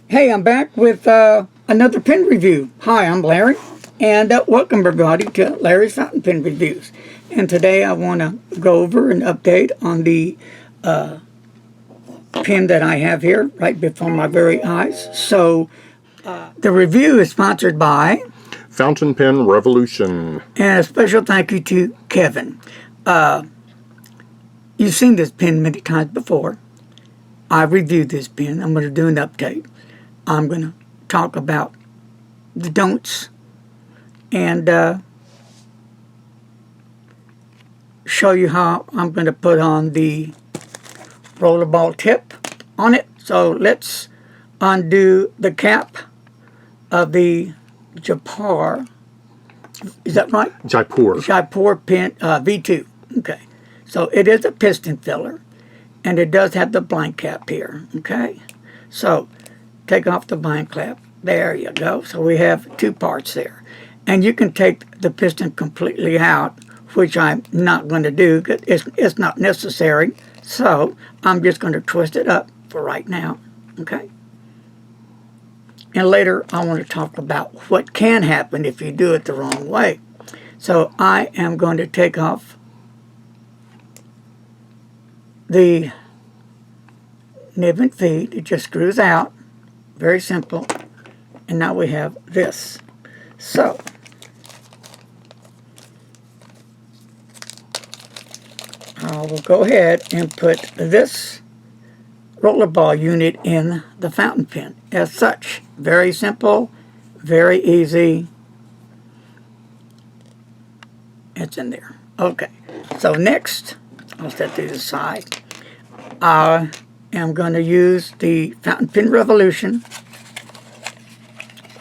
Hey, I'm back with another pen review. Hi, I'm Larry, and welcome everybody to Larry's Fountain Pen Reviews. And today I want to go over an update on the pen that I have here right before my very eyes. So the review is sponsored by Fountain Pen Revolution. And a special thank you to Kevin. You've seen this pen many times before. I reviewed this pen. I'm going to do an update. I'm going to talk about the don'ts and show you how I'm going to put on the rollerball tip on it. So let's undo the cap of the Jaipur. Is that right? Jaipur pen V2. Okay. So it is a piston filler, and it does have the blank cap here. Okay. So take off the blank cap. There you go. So we have two parts there. And you can take the piston completely out, which I'm not going to do because it's not necessary. So I'm just going to twist it up for right now. Okay. And later I want to talk about what can happen if you do it the wrong way. So I am going to take off the nib and feed. It just screws out. Very simple. And now we have this. So I will go ahead and put this rollerball unit in the fountain pen as such. Very simple, very easy. It's in there. Okay. So next, I'll set these aside. I am going to use the Fountain Pen Revolution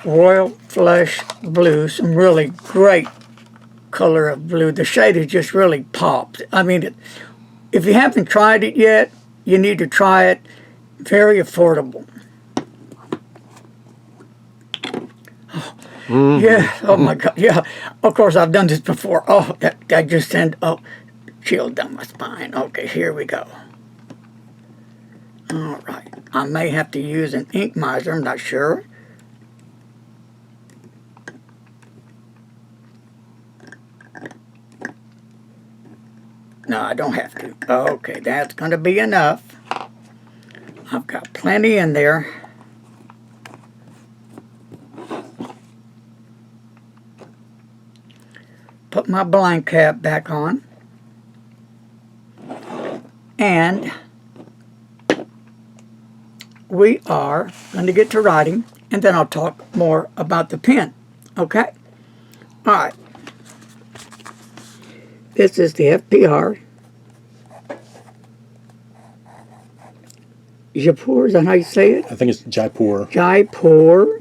Royal Flush Blue. Some really great color of blue. The shade is just really popped. I mean, if you haven't tried it yet, you need to try it. Very affordable. Oh, yeah. Oh my God. Yeah. Of course, I've done this before. Oh, that just sent chill down my spine. Okay, here we go. All right. I may have to use an ink miser. I'm not sure. No, I don't have to. Okay, that's going to be enough. I've got plenty in there. Put my blank cap back on. And we are going to get to writing, and then I'll talk more about the pen. Okay? All right. This is the FPR. Jaipur, is that how you say it? I think it's Jaipur. Jaipur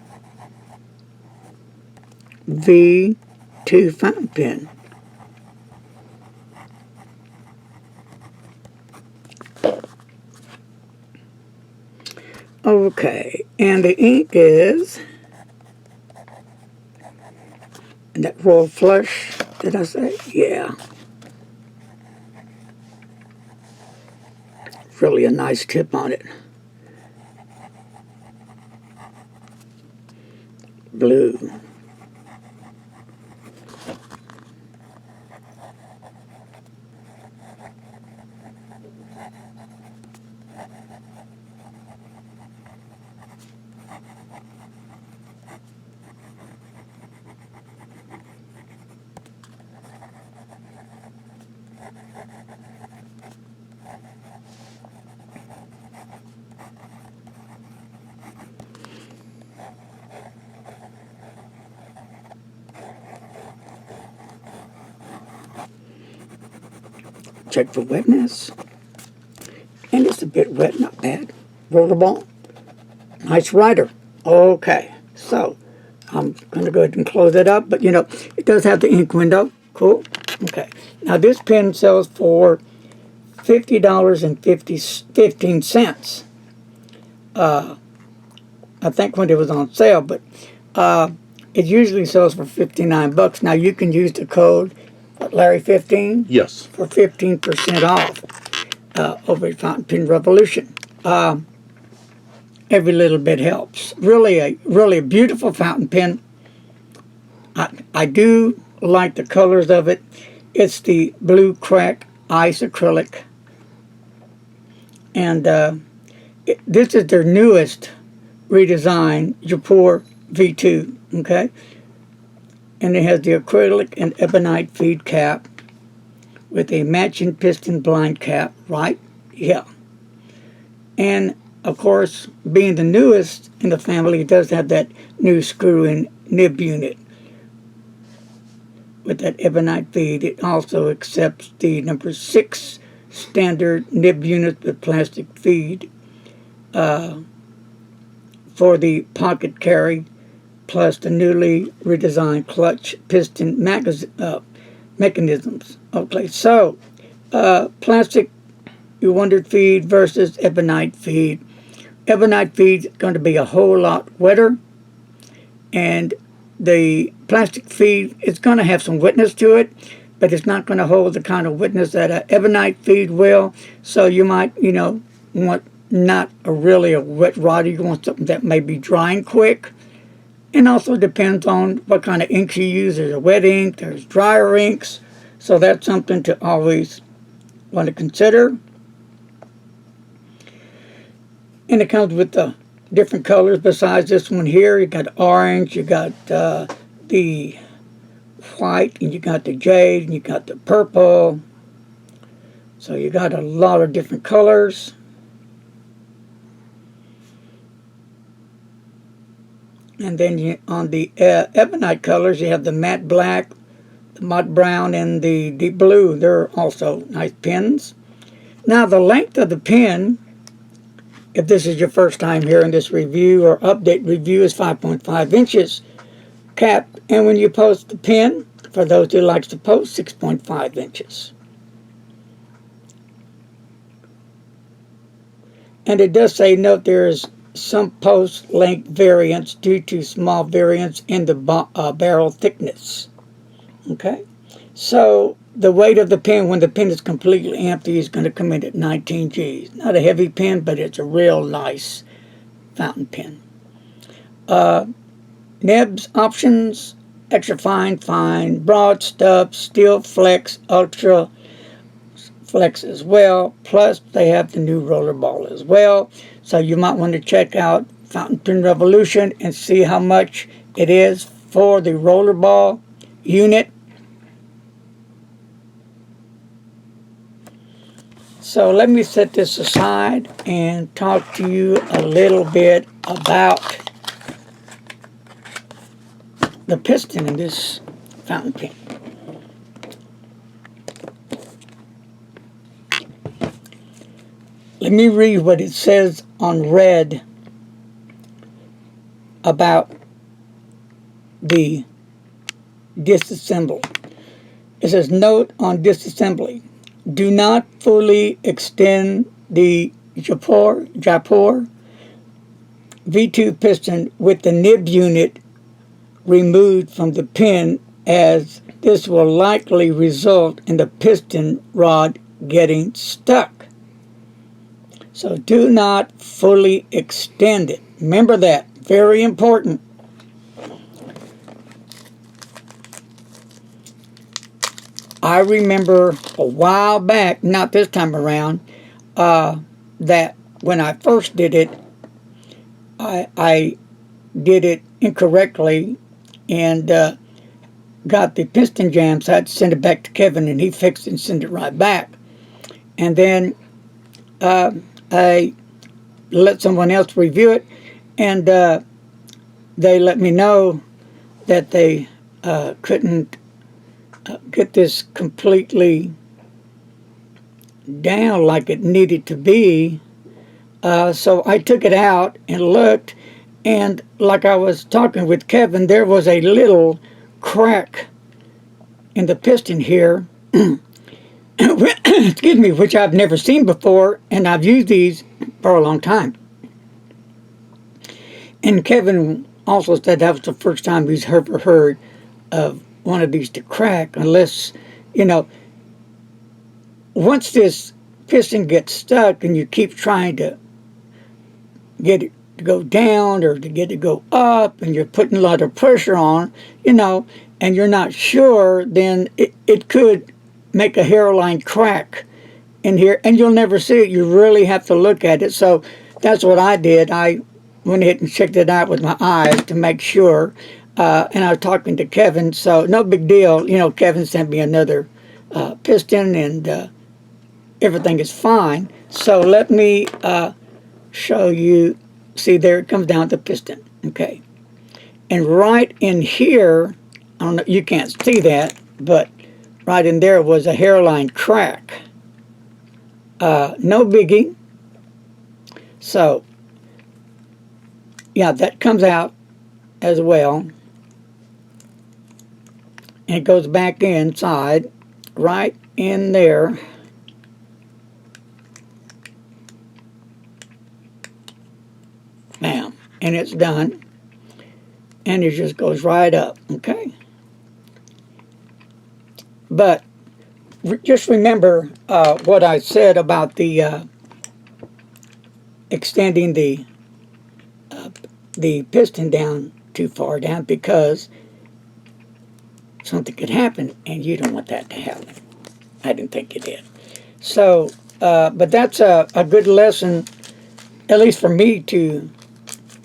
V2 fountain pen. Okay, and the ink is that Royal Flush, did I say? Yeah. Really a nice tip on it. Blue. Check for wetness. And it's a bit wet, not bad. Rollerball. Nice writer. Okay, so I'm going to go ahead and close it up. But, you know, it does have the ink window. Cool. Okay. Now, this pen sells for $50.15. I think when it was on sale, but it usually sells for $59. Now, you can use the code Larry15? Yes. For 15% off over at Fountain Pen Revolution. every little bit helps. Really a beautiful fountain pen. I do like the colors of it. It's the blue crack ice acrylic, and this is their newest redesign, Jaipur V2. Okay, and it has the acrylic and ebonite feed cap with a matching piston blind cap, right? Yeah. And of course, being the newest in the family, it does have that new screw-in nib unit with that ebonite feed. It also accepts the number 6 standard nib unit with plastic feed for the pocket carry, plus the newly redesigned clutch piston mechanisms. Okay, so plastic, you wondered, feed versus ebonite feed. Ebonite feed is going to be a whole lot wetter, and the plastic feed is going to have some wetness to it, but it's not going to hold the kind of wetness that an ebonite feed will. So you might, want not really a wet rod. You want something that may be drying quick. And also depends on what kind of ink you use. There's a wet ink, there's drier inks. So that's something to always want to consider. And it comes with the different colors besides this one here. You got orange, you got the white, and you got the jade, and you got the purple. So you got a lot of different colors. And then on the ebonite colors, you have the matte black, the mud brown, and the deep blue. They're also nice pens. Now the length of the pen, if this is your first time hearing this review or update review, is 5.5 inches capped. And when you post the pen, for those who likes to post, 6.5 inches. And it does say, note there is some post length variance due to small variance in the barrel thickness. Okay, so the weight of the pen when the pen is completely empty is going to come in at 19 G's. Not a heavy pen, but it's a real nice fountain pen. Nibs options: extra fine, broad stub, steel flex, ultra flex as well. Plus they have the new roller ball as well. So you might want to check out Fountain Pen Revolution and see how much it is for the roller ball unit. So let me set this aside and talk to you a little bit about the piston in this fountain pen. Let me read what it says on red about the disassembly. It says, note on disassembly: do not fully extend the Jaipur V2 piston with the nib unit removed from the pen, as this will likely result in the piston rod getting stuck. So do not fully extend it. Remember that. Very important. I remember a while back, not this time around, that when I first did it, I did it incorrectly and got the piston jam, so I had to send it back to Kevin, and he fixed it and sent it right back. And then I let someone else review it, and they let me know that they couldn't get this completely down like it needed to be. So I took it out and looked, and like I was talking with Kevin, there was a little crack in the piston here, excuse me, which I've never seen before, and I've used these for a long time. And Kevin also said that was the first time he's ever heard of one of these to crack, unless, once this piston gets stuck and you keep trying to get it to go down or to get it to go up, and you're putting a lot of pressure on, you know, and you're not sure, then it could make a hairline crack in here, and you'll never see it. You really have to look at it. So that's what I did. I went ahead and checked it out with my eyes to make sure. And I was talking to Kevin, so no big deal. You know, Kevin sent me another piston, and everything is fine. So let me show you. See, there it comes down to piston. Okay. And right in here, I don't know, you can't see that, but right in there was a hairline crack. No biggie. So, yeah, that comes out as well. And it goes back inside, right in there. Bam. And it's done. And it just goes right up, okay? But just remember what I said about the extending the piston down too far down, because something could happen, and you don't want that to happen. I didn't think it did. So, but that's a good lesson, at least for me, to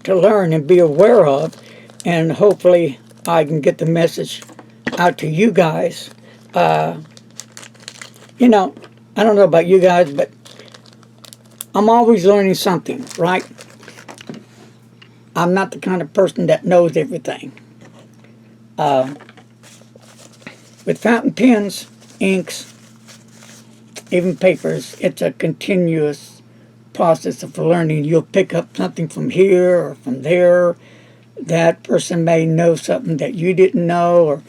learn and be aware of, and hopefully I can get the message out to you guys. You know, I don't know about you guys, but I'm always learning something, right? I'm not the kind of person that knows everything. With fountain pens, inks, even papers, it's a continuous process of learning. You'll pick up something from here or from there. That person may know something that you didn't know, or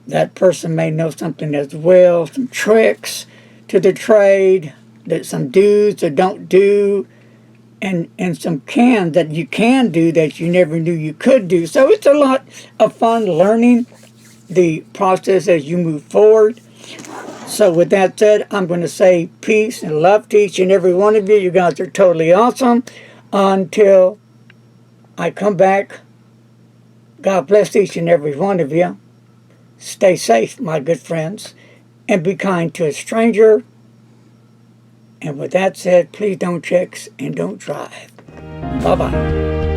that person may know something as well, some tricks to the trade, that some do's or don't do, and some that you can do that you never knew you could do. So it's a lot of fun learning the process as you move forward. So with that said, I'm going to say peace and love to each and every one of you. You guys are totally awesome. Until I come back, God bless each and every one of you. Stay safe, my good friends, and be kind to a stranger. And with that said, please don't check and don't drive. Bye-bye.